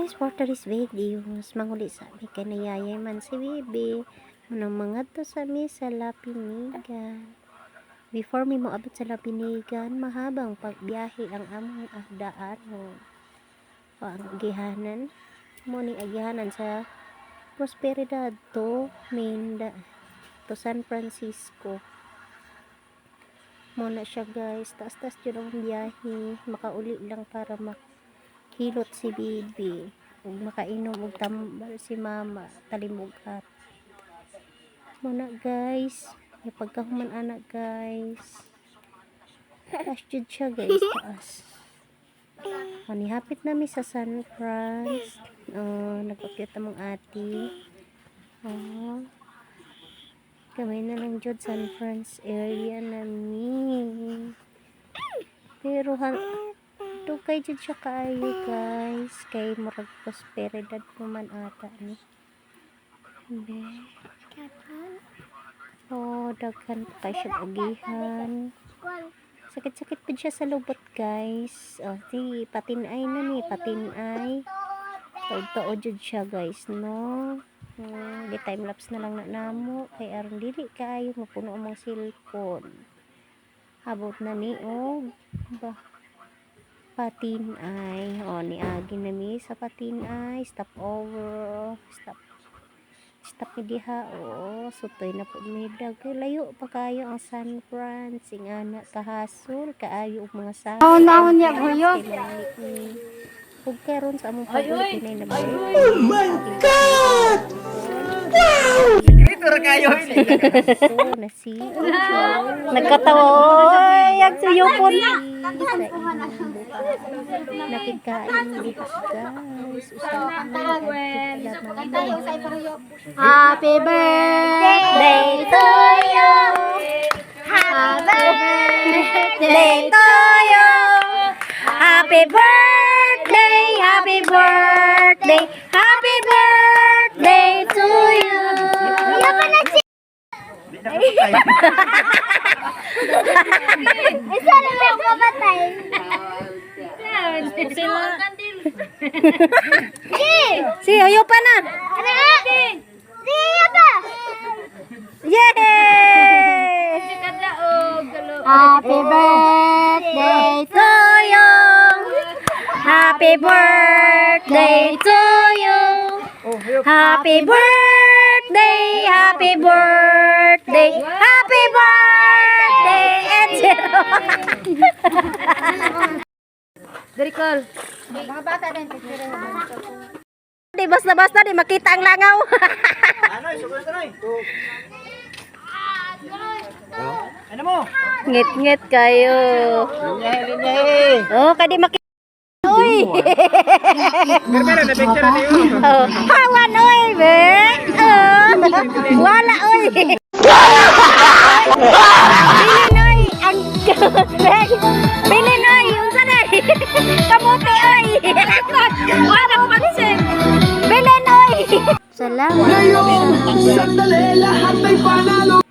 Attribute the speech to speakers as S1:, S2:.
S1: guys, for today's videos, manguli sa amin kay nayayay man si Bibi. Manang mga to sa mi sa Lapinigan. Before mi moabot sa Lapinigan, mahabang pagbiyahe ang among daanon. O ang agihanan, morning agihanan sa Prosperidad to Minda to San Francisco. Muna siya guys, taas-taas yun ang biyahe, makauli lang para hilot si Bibi ug makainom og tambal si mama talimugat muna guys. May pagkahuman anak guys, taas jud siya guys, taas. Manihapit nami sa San Francisco. Nagpakyut among ati. Kamay na lang jud San Francisco area nami, pero dugay jud siya kaayo guys, kay murag Prosperidad naman ata ni. Daghan pa kay siya agihan. Sakit-sakit pa siya sa lubot guys. Si patinay na ni, patinay. Taod-taod jud siya guys, no. Di time lapse na lang na namo kay aron dili kaayo mapuno ang mga cellphone. Abot na ni Patinay. Niagi na mi sa Patinay. Stop over. Stop mi diha. Sutoy na po mi dagay. Layo pa kayo ang San Fran. Singana kahasol. Kaayo og mga sa.
S2: Naon niya buyo.
S1: Ug karon sa among pag-Pinay na ba?
S2: Oh my God! Wow!
S3: Ito ra kayo
S1: Nasi. Nagkatawa. Yang suyupon. Nakikain dito guys.
S2: Happy birthday to you. Happy birthday to you. Happy birthday, happy birthday, happy birthday to you. Isa na lang kamatay.
S1: Si, ayo pa na. Yay!
S2: Happy birthday to you. Happy birthday to you. Happy birthday, happy birthday, happy birthday, Echero.
S1: Very cool.
S2: Mga bata din.
S1: Di basta-basta di makita ang langaw.
S3: Ano, sugot na rin. Ano mo?
S1: Ngit-ngit kayo.
S3: Linyahe.
S1: Kadi makita. Uy.
S3: Pero na picture na niyo.
S1: Hawan oy, be. Wala oy. Bilinoy ang Bilinoy unsa na? Kamote oy. Wala pansin. Bilinoy. Salamat.
S4: Ngayon, sandali, lahat ay panalo.